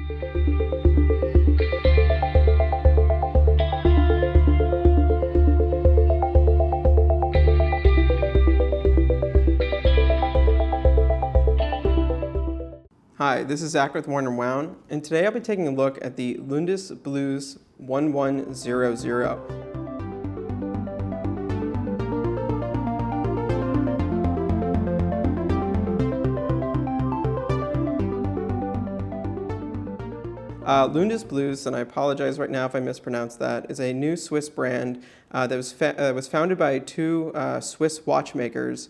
Hi, this is Zach with Warner Wound, and today I'll be taking a look at the Lundis Bleus 1100. Lundis Bleus, and I apologize right now if I mispronounce that, is a new Swiss brand that was founded by two Swiss watchmakers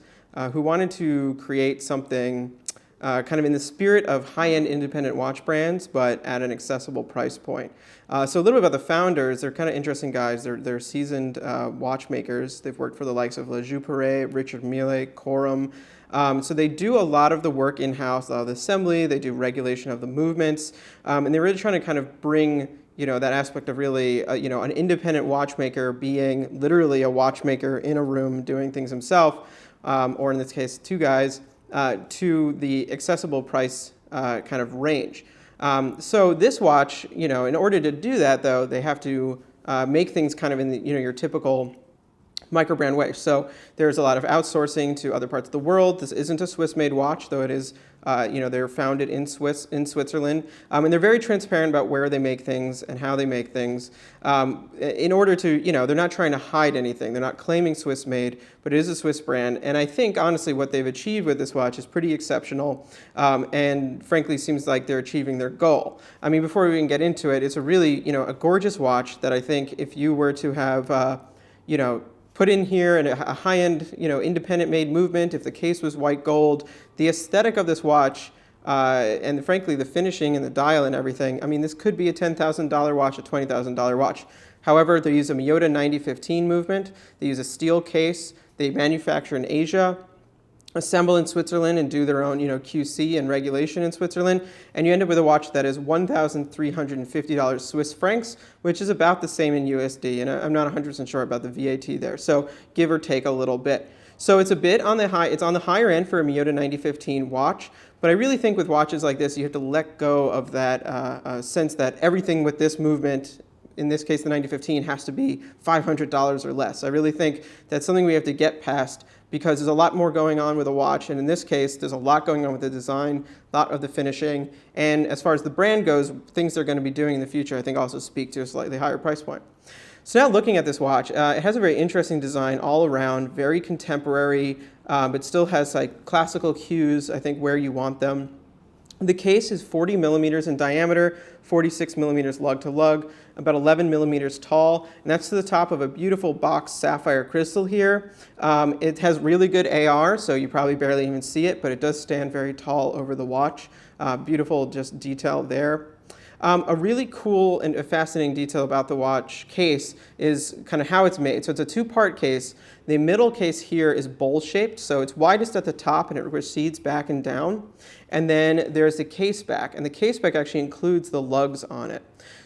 who wanted to create something kind of in the spirit of high-end independent watch brands, but at an accessible price point. So a little bit about the founders. They're kind of interesting guys. They're seasoned watchmakers. They've worked for the likes of La Joux-Perret, Richard Mille, Corum. So they do a lot of the work in-house, a lot of the assembly. They do regulation of the movements, and they're really trying to kind of bring that aspect of really an independent watchmaker being literally a watchmaker in a room doing things himself, or in this case, two guys. To the accessible price kind of range. So this watch, in order to do that, though, they have to make things kind of in the, your typical micro-brand way. So there's a lot of outsourcing to other parts of the world. This isn't a Swiss-made watch, though it is, they're founded in Switzerland. And they're very transparent about where they make things and how they make things. In order to, they're not trying to hide anything. They're not claiming Swiss-made, but it is a Swiss brand. And I think, honestly, what they've achieved with this watch is pretty exceptional, and frankly seems like they're achieving their goal. I mean, before we even get into it, it's a really, a gorgeous watch that I think if you were to have, put in here and a high-end, independent made movement, if the case was white gold, the aesthetic of this watch, and frankly the finishing and the dial and everything, I mean, this could be a $10,000 watch, a $20,000 watch. However, they use a Miyota 9015 movement, they use a steel case, they manufacture in Asia, assemble in Switzerland and do their own, QC and regulation in Switzerland, and you end up with a watch that is $1,350 Swiss francs, which is about the same in USD, and I'm not 100% sure about the VAT there, so give or take a little bit. So it's a bit on the it's on the higher end for a Miyota 9015 watch, but I really think with watches like this, you have to let go of that sense that everything with this movement, in this case the 9015, has to be $500 or less. I really think that's something we have to get past, because there's a lot more going on with a watch, and in this case, there's a lot going on with the design, a lot of the finishing, and as far as the brand goes, things they're going to be doing in the future, I think also speak to a slightly higher price point. So now looking at this watch, it has a very interesting design all around, very contemporary, but still has like classical cues, I think, where you want them. The case is 40 millimeters in diameter, 46 millimeters lug to lug, about 11 millimeters tall, and that's to the top of a beautiful boxed sapphire crystal here. It has really good AR, so you probably barely even see it, but it does stand very tall over the watch. Beautiful just detail there. A really cool and fascinating detail about the watch case is kind of how it's made. So it's a two-part case. The middle case here is bowl-shaped, so it's widest at the top and it recedes back and down. And then there's the case back, and the case back actually includes the lugs on it.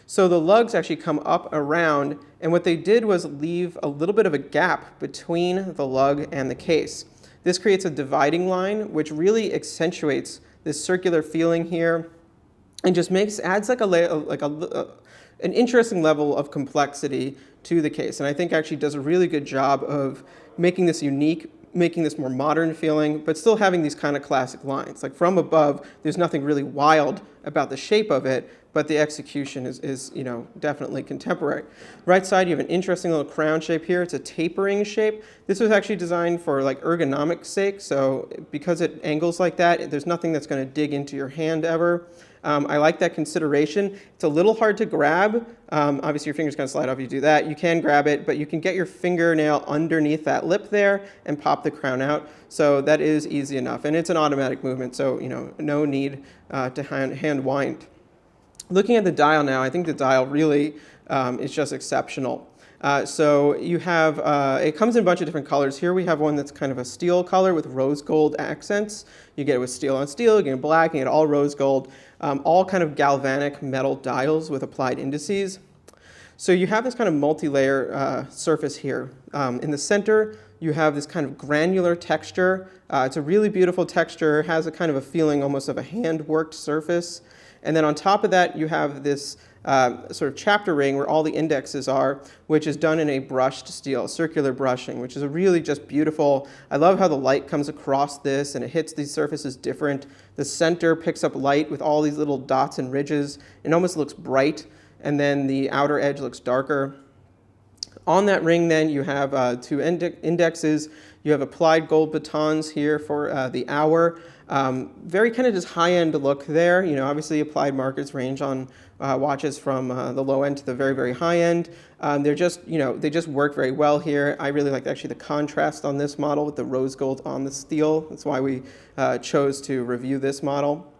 So the lugs actually come up around, and what they did was leave a little bit of a gap between the lug and the case. This creates a dividing line, which really accentuates this circular feeling here, and just adds like an interesting level of complexity to the case. And I think actually does a really good job of making this unique, making this more modern feeling, but still having these kind of classic lines. Like from above, there's nothing really wild about the shape of it, but the execution is definitely contemporary. Right side, you have an interesting little crown shape here. It's a tapering shape. This was actually designed for like ergonomics sake, so because it angles like that, there's nothing that's going to dig into your hand ever. I like that consideration. It's a little hard to grab. Obviously, your finger's going to slide off if you do that. You can grab it, but you can get your fingernail underneath that lip there and pop the crown out. So that is easy enough. And it's an automatic movement, so no need to hand wind. Looking at the dial now, I think the dial really is just exceptional. So you have, it comes in a bunch of different colors. Here we have one that's kind of a steel color with rose gold accents. You get it with steel on steel, you get it black, you get all rose gold, all kind of galvanic metal dials with applied indices. So you have this kind of multi-layer surface here. In the center, you have this kind of granular texture. It's a really beautiful texture, has a kind of a feeling almost of a hand-worked surface. And then on top of that, you have this sort of chapter ring where all the indexes are, which is done in a brushed steel, circular brushing, which is a really just beautiful. I love how the light comes across this and it hits these surfaces different. The center picks up light with all these little dots and ridges. It almost looks bright, and then the outer edge looks darker. On that ring then you have two indexes. You have applied gold batons here for the hour. Very kind of just high-end look there. Obviously applied markers range on watches from the low end to the very, very high end. They're just, they just work very well here. I really like actually the contrast on this model with the rose gold on the steel. That's why we chose to review this model.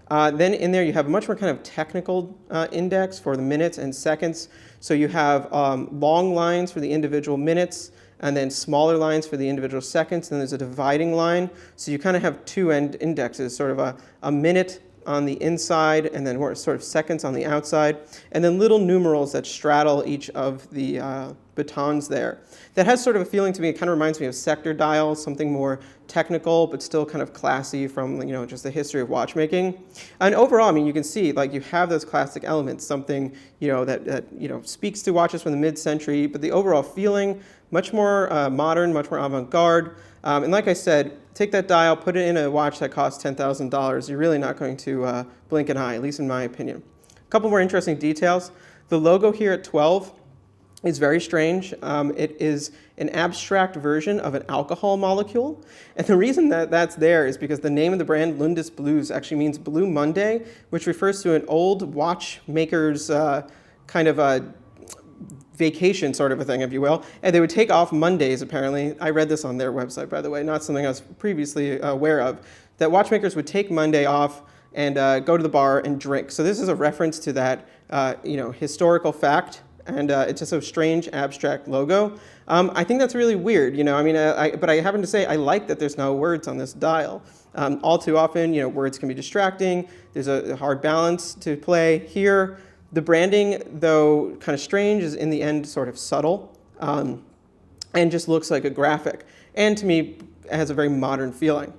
Then in there you have a much more kind of technical index for the minutes and seconds. So you have long lines for the individual minutes, and then smaller lines for the individual seconds, and then there's a dividing line. So you kind of have two end indexes, sort of a minute on the inside and then sort of seconds on the outside, and then little numerals that straddle each of the batons there. That has sort of a feeling to me, it kind of reminds me of sector dials, something more technical but still kind of classy from just the history of watchmaking. And overall, you can see you have those classic elements, something that speaks to watches from the mid-century, but the overall feeling much more modern, much more avant-garde. And like I said, take that dial, put it in a watch that costs $10,000. You're really not going to blink an eye, at least in my opinion. A couple more interesting details. The logo here at 12 is very strange. It is an abstract version of an alcohol molecule. And the reason that that's there is because the name of the brand, Lundis Bleus, actually means Blue Monday, which refers to an old watchmaker's kind of a vacation sort of a thing, if you will. And they would take off Mondays, apparently. I read this on their website, by the way, not something I was previously aware of, that watchmakers would take Monday off and go to the bar and drink. So this is a reference to that historical fact. And it's just a strange, abstract logo. I think that's really weird, but I happen to say I like that there's no words on this dial. All too often, words can be distracting. There's a hard balance to play here. The branding, though kind of strange, is in the end sort of subtle and just looks like a graphic. And to me, it has a very modern feeling.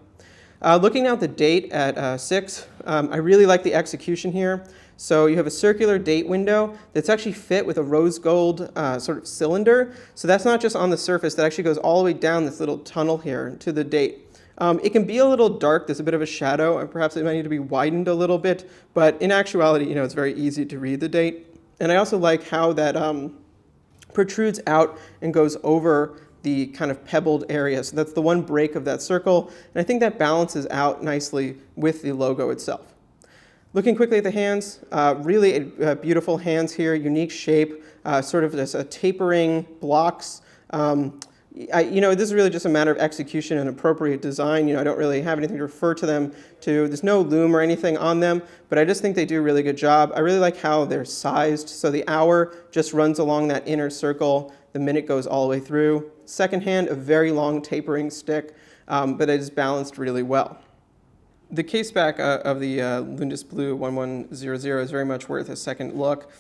Looking at the date at 6, I really like the execution here. So you have a circular date window that's actually fit with a rose gold sort of cylinder. So that's not just on the surface, that actually goes all the way down this little tunnel here to the date. It can be a little dark, there's a bit of a shadow, and perhaps it might need to be widened a little bit, but in actuality, it's very easy to read the date. And I also like how that protrudes out and goes over the kind of pebbled area. So that's the one break of that circle, and I think that balances out nicely with the logo itself. Looking quickly at the hands, really beautiful hands here, unique shape, sort of this tapering blocks. This is really just a matter of execution and appropriate design. I don't really have anything to refer to them to. There's no loom or anything on them, but I just think they do a really good job. I really like how they're sized. So the hour just runs along that inner circle. The minute goes all the way through. Second hand, a very long tapering stick, but it is balanced really well. The case back of the Lundis Blue 1100 is very much worth a second look.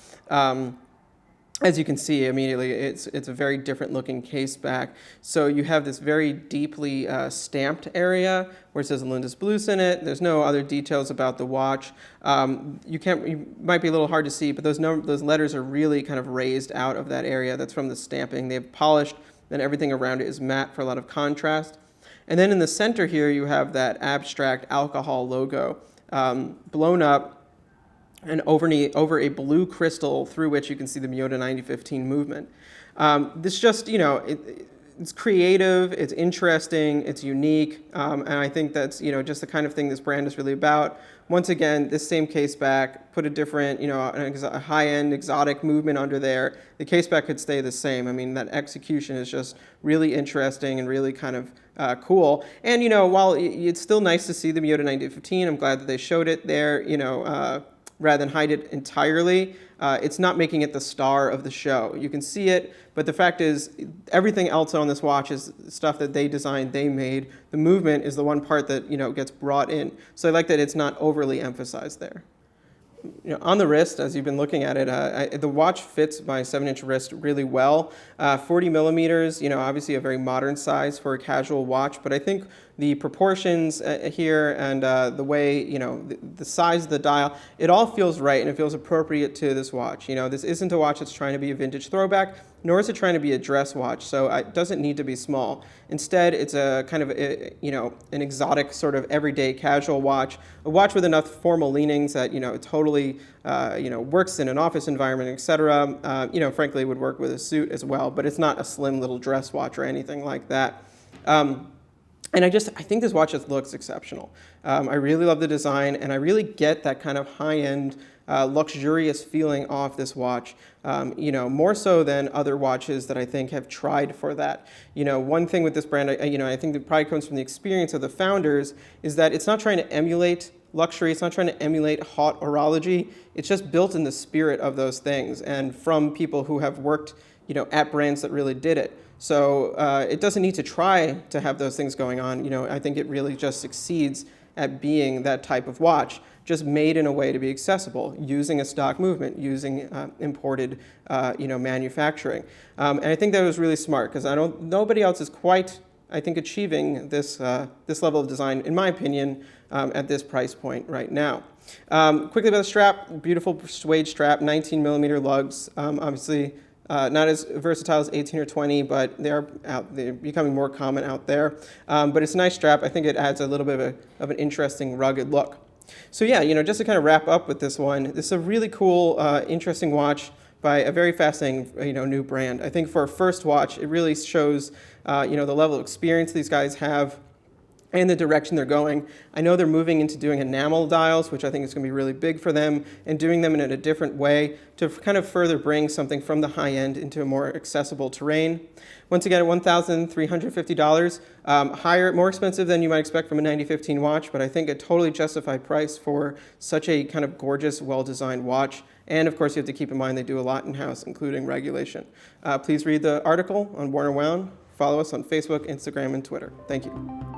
As you can see immediately, it's a very different looking case back. So you have this very deeply stamped area where it says Lundis Bleus in it. There's no other details about the watch. You might be a little hard to see, but those letters are really kind of raised out of that area. That's from the stamping. They've polished, and everything around it is matte for a lot of contrast. And then in the center here, you have that abstract alcohol logo blown up and over a blue crystal through which you can see the Miyota 9015 movement. This just, it's creative, it's interesting, it's unique, and I think that's, just the kind of thing this brand is really about. Once again, this same case back, put a different, a high-end exotic movement under there. The case back could stay the same. That execution is just really interesting and really kind of cool. And, while it's still nice to see the Miyota 9015, I'm glad that they showed it there, rather than hide it entirely, it's not making it the star of the show. You can see it, but the fact is everything else on this watch is stuff that they designed, they made. The movement is the one part that gets brought in. So I like that it's not overly emphasized there. on the wrist, as you've been looking at it, the watch fits my 7-inch wrist really well. 40 millimeters, obviously a very modern size for a casual watch, but I think the proportions here and the way, the size of the dial, it all feels right and it feels appropriate to this watch. This isn't a watch that's trying to be a vintage throwback, nor is it trying to be a dress watch, so it doesn't need to be small. Instead, it's a kind of, an exotic sort of everyday casual watch, a watch with enough formal leanings that, it totally, works in an office environment, etc. Frankly, it would work with a suit as well, but it's not a slim little dress watch or anything like that. And I think this watch just looks exceptional. I really love the design, and I really get that kind of high-end, luxurious feeling off this watch, more so than other watches that I think have tried for that. One thing with this brand, I think that probably comes from the experience of the founders, is that it's not trying to emulate luxury, it's not trying to emulate haute horology, it's just built in the spirit of those things and from people who have worked, at brands that really did it. So it doesn't need to try to have those things going on. I think it really just succeeds at being that type of watch, just made in a way to be accessible, using a stock movement, using imported, manufacturing. And I think that was really smart because nobody else is quite, I think, achieving this level of design, in my opinion, at this price point right now. Quickly about the strap, beautiful suede strap, 19 millimeter lugs, obviously. Not as versatile as 18 or 20, but they're becoming more common out there. But it's a nice strap. I think it adds a little bit of an interesting, rugged look. So yeah, just to kind of wrap up with this one, this is a really cool, interesting watch by a very fascinating, new brand. I think for a first watch, it really shows, the level of experience these guys have and the direction they're going. I know they're moving into doing enamel dials, which I think is going to be really big for them, and doing them in a different way to kind of further bring something from the high end into a more accessible terrain. Once again, at $1,350, higher, more expensive than you might expect from a 9015 watch, but I think a totally justified price for such a kind of gorgeous, well-designed watch. And of course, you have to keep in mind they do a lot in-house, including regulation. Please read the article on Warner Wound. Follow us on Facebook, Instagram, and Twitter. Thank you.